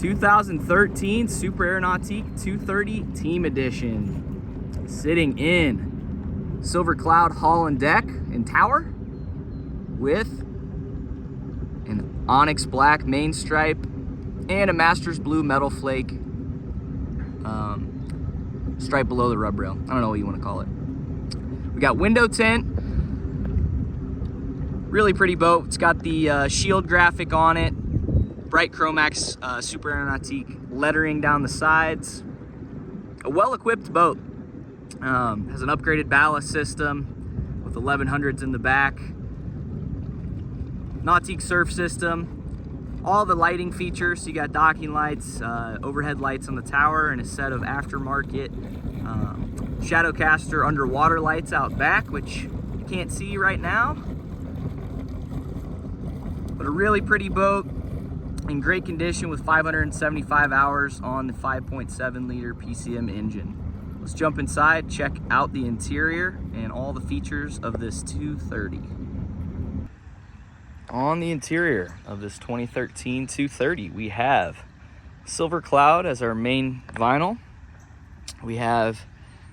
2013 Super Air Nautique 230 Team Edition. Sitting in Silver Cloud hull and deck and tower with an onyx black main stripe and a Masters blue metal flake stripe below the rub rail. I don't know what you want to call it. We got window tint. Really pretty boat. It's got the shield graphic on it. Bright Chromax Super Air Nautique lettering down the sides. A well-equipped boat. Has an upgraded ballast system with 1100s in the back. Nautique Surf System. All the lighting features. So you got docking lights, overhead lights on the tower, and a set of aftermarket Shadowcaster underwater lights out back, which you can't see right now. But a really pretty boat in great condition with 575 hours on the 5.7 liter PCM engine. Let's jump inside, check out the interior and all the features of this 230. On the interior of this 2013 230, we have Silver Cloud as our main vinyl. We have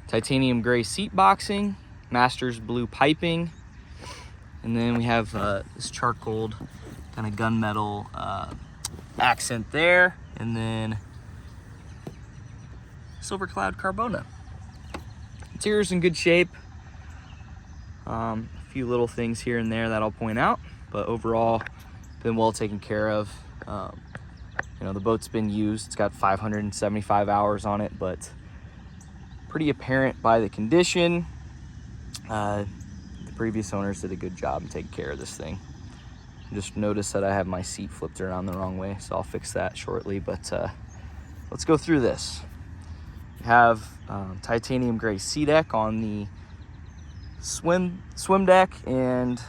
titanium gray seat boxing, Masters blue piping, and then we have this charcoal kind of gunmetal accent there, and then Silver Cloud Carbona. Interior's in good shape. A few little things here and there that I'll point out, but overall been well taken care of. You know, the boat's been used. It's got 575 hours on it, but pretty apparent by the condition. The previous owners did a good job in taking care of this thing. Just noticed that I have my seat flipped around the wrong way, so I'll fix that shortly, but let's go through this. We have titanium gray sea deck on the swim deck and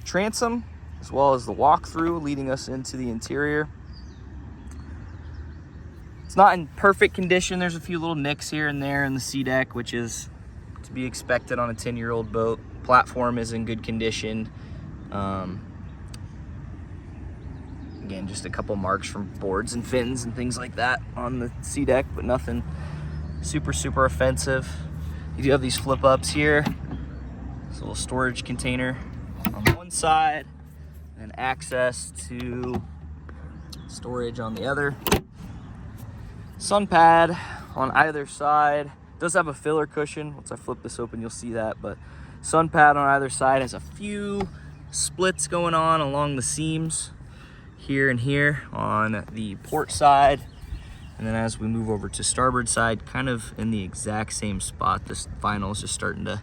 transom, as well as the walkthrough leading us into the interior. It's not in perfect condition. There's a few little nicks here and there in the sea deck, which is to be expected on a 10-year-old boat. Platform is in good condition. Again, just a couple marks from boards and fins and things like that on the sea deck, but nothing super offensive. You do have these flip ups here. This little storage container on one side and access to storage on the other. Sun pad on either side. It does have a filler cushion. Once I flip this open, you'll see that, but sun pad on either side has a few splits going on along the seams here and here on the port side. And then as we move over to starboard side, kind of in the exact same spot, this vinyl is just starting to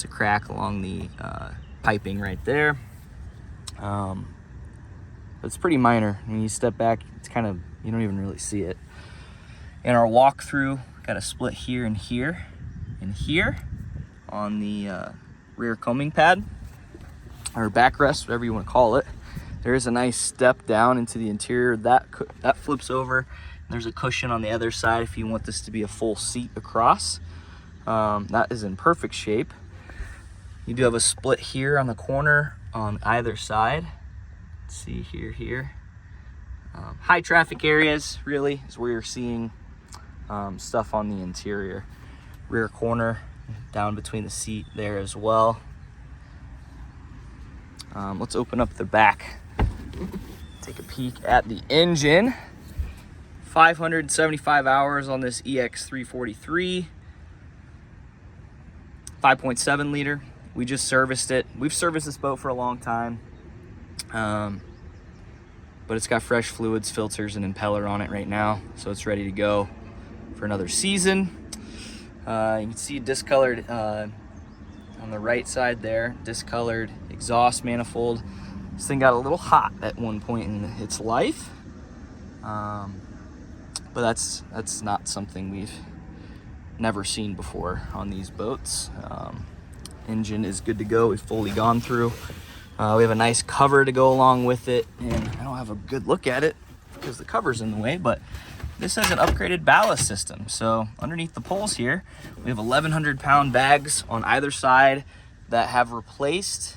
crack along the piping right there. But it's pretty minor. When you step back, it's kind of, you don't even really see it. In our walkthrough, got a split here and here and here on the rear combing pad, or backrest, whatever you want to call it. There is a nice step down into the interior. That flips over. There's a cushion on the other side if you want this to be a full seat across. That is in perfect shape. You do have a split here on the corner on either side. Let's see here. High traffic areas really is where you're seeing stuff on the interior. Rear corner down between the seat there as well. Let's open up the back. Take a peek at the engine. 575 hours on this EX343. 5.7 liter. We just serviced it. We've serviced this boat for a long time. But it's got fresh fluids, filters, and impeller on it right now. So it's ready to go for another season. You can see discolored on the right side there. Discolored exhaust manifold. This thing got a little hot at one point in its life. But that's not something we've never seen before on these boats. Engine is good to go. We've fully gone through. We have a nice cover to go along with it, and I don't have a good look at it because the cover's in the way, but this has an upgraded ballast system. So underneath the poles here, we have 1,100 pound bags on either side that have replaced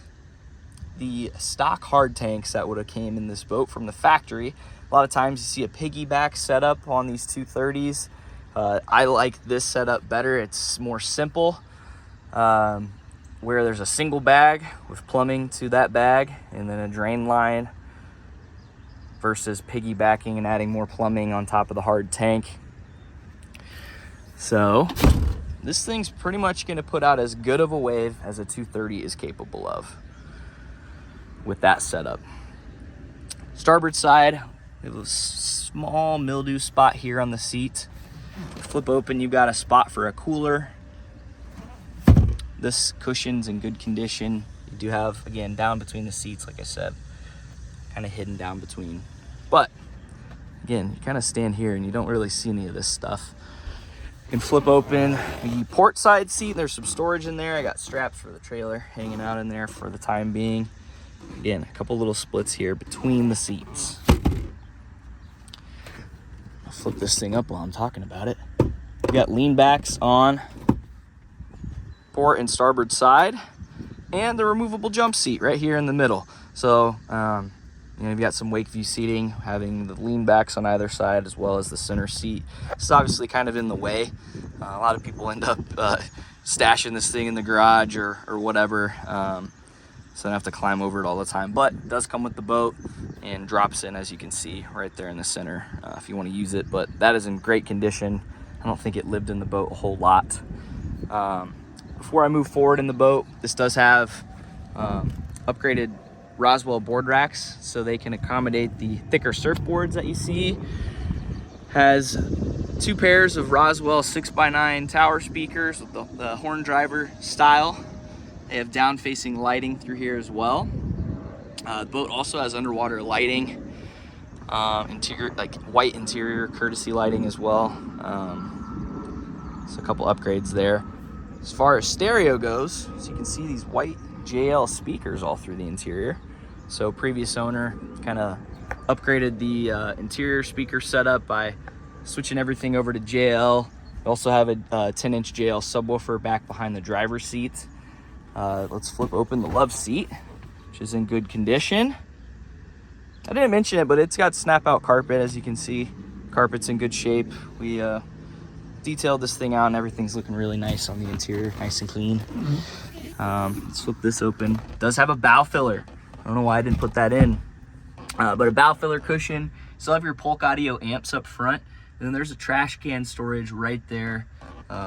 the stock hard tanks that would have came in this boat from the factory A lot of times you see a piggyback setup on these 230s. I like this setup better. It's more simple, where there's a single bag with plumbing to that bag and then a drain line, versus piggybacking and adding more plumbing on top of the hard tank. So this thing's pretty much going to put out as good of a wave as a 230 is capable of with that setup. Starboard side, we have a small mildew spot here on the seat. Flip open, you've got a spot for a cooler. This cushion's in good condition. You do have, again, down between the seats, like I said, kind of hidden down between. But again, you kind of stand here and you don't really see any of this stuff. You can flip open the port side seat. There's some storage in there. I got straps for the trailer hanging out in there for the time being. Again, a couple little splits here between the seats. I'll flip this thing up while I'm talking about it. We got lean backs on port and starboard side, and the removable jump seat right here in the middle. So, you've got some wake view seating, having the lean backs on either side as well as the center seat. It's obviously kind of in the way. A lot of people end up stashing this thing in the garage or whatever, so I don't have to climb over it all the time. But it does come with the boat and drops in, as you can see, right there in the center if you want to use it. But that is in great condition. I don't think it lived in the boat a whole lot. Before I move forward in the boat, this does have upgraded Roswell board racks, so they can accommodate the thicker surfboards that you see. Has 2 pairs of Roswell 6x9 tower speakers with the horn driver style. They have down facing lighting through here as well. The boat also has underwater lighting, interior, like white interior courtesy lighting as well. So a couple upgrades there. As far as stereo goes, so you can see these white JL speakers all through the interior. So previous owner kind of upgraded the interior speaker setup by switching everything over to JL. We also have a 10-inch JL subwoofer back behind the driver's seat. Let's flip open the love seat, which is in good condition. I didn't mention it, but it's got snap-out carpet, as you can see. Carpet's in good shape. We detailed this thing out and everything's looking really nice on the interior, nice and clean. Let's flip this open. It does have a bow filler. I don't know why I didn't put that in, but a bow filler cushion. Still have your Polk Audio amps up front, and then there's a trash can storage right there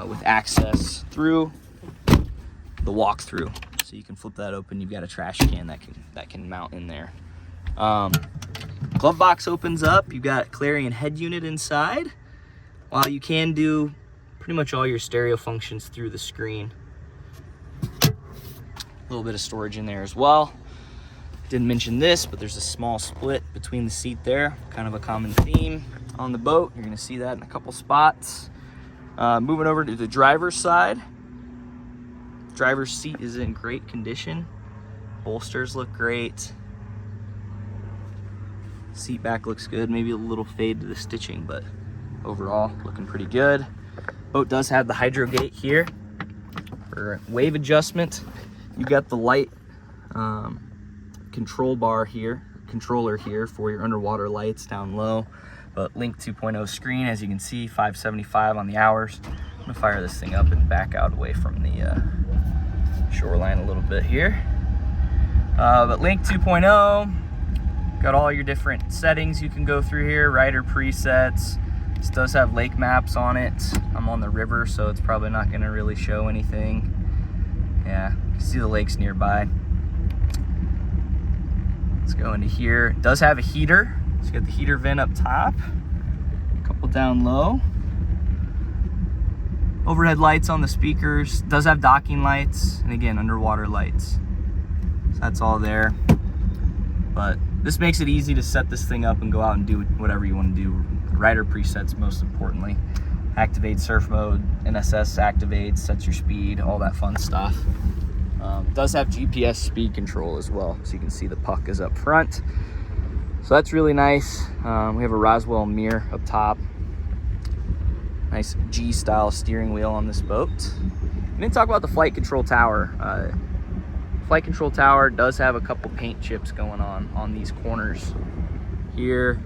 with access through the walk-through. So you can flip that open. You've got a trash can that can mount in there. Glove box opens up. You've got Clarion head unit inside. While you can do pretty much all your stereo functions through the screen. A little bit of storage in there as well. Didn't mention this, but there's a small split between the seat there. Kind of a common theme on the boat. You're gonna see that in a couple spots. Moving over to the driver's side. Driver's seat is in great condition. Bolsters look great. Seat back looks good. Maybe a little fade to the stitching, but overall looking pretty good. Boat does have the hydro gate here for wave adjustment. You got the light controller here for your underwater lights down low. But Link 2.0 screen, as you can see, 575 on the hours. I'm gonna fire this thing up and back out away from the shoreline a little bit here. But Link 2.0, got all your different settings you can go through here, rider presets. This does have lake maps on it. I'm on the river, so it's probably not gonna really show anything. Yeah, you can see the lakes nearby. Let's go into here. It does have a heater. So you got the heater vent up top, a couple down low. Overhead lights on the speakers. It does have docking lights, and again, underwater lights. So that's all there. But this makes it easy to set this thing up and go out and do whatever you want to do. Rider presets, most importantly. Activate surf mode, NSS activates, sets your speed, all that fun stuff. It does have GPS speed control as well, so you can see the puck is up front. So that's really nice. We have a Roswell mirror up top. Nice G-style steering wheel on this boat. We didn't talk about the flight control tower. Flight control tower does have a couple paint chips going on these corners here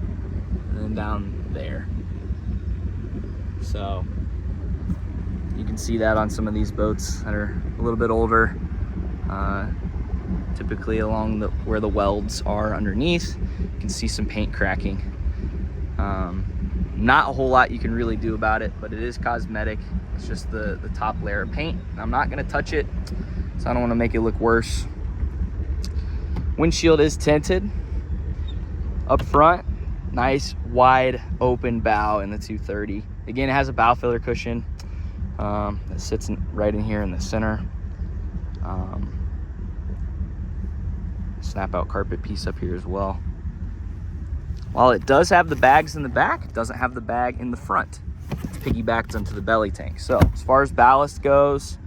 and then down there. So you can see that on some of these boats that are a little bit older, typically along where the welds are underneath. You can see some paint cracking. Not a whole lot you can really do about it, but it is cosmetic. It's just the top layer of paint. I'm not gonna touch it, so I don't wanna make it look worse. Windshield is tinted. Up front, nice wide open bow in the 230. Again, it has a bow filler cushion that sits right in here in the center. Snap out carpet piece up here as well. While it does have the bags in the back, it doesn't have the bag in the front. It's piggybacked onto the belly tank. So as far as ballast goes,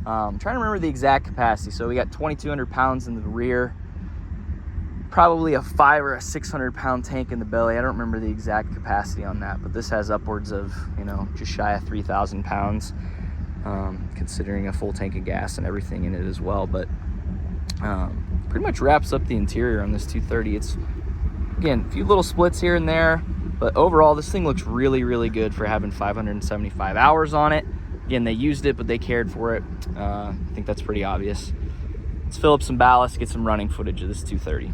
I'm trying to remember the exact capacity. So we got 2,200 pounds in the rear, probably a 500 or a 600 pound tank in the belly. I don't remember the exact capacity on that, but this has upwards of, you know, just shy of 3,000 pounds, considering a full tank of gas and everything in it as well. But pretty much wraps up the interior on this 230. It's, again, a few little splits here and there, but overall this thing looks really, really good for having 575 hours on it. Again, they used it, but they cared for it. I think that's pretty obvious. Let's fill up some ballast, get some running footage of this 230.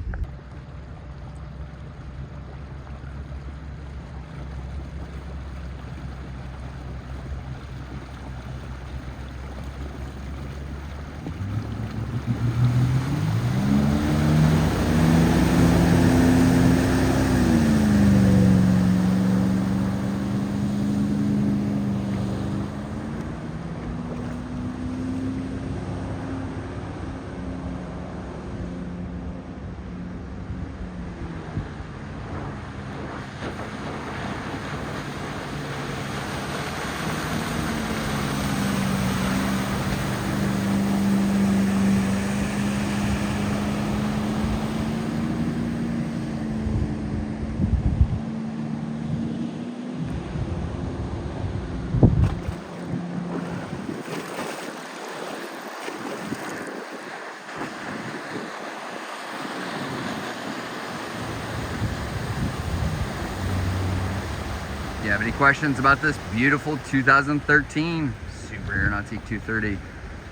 If you have any questions about this beautiful 2013 Super Air Nautique 230,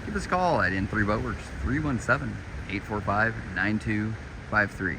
give us a call at N3 Boatworks, 317-845-9253.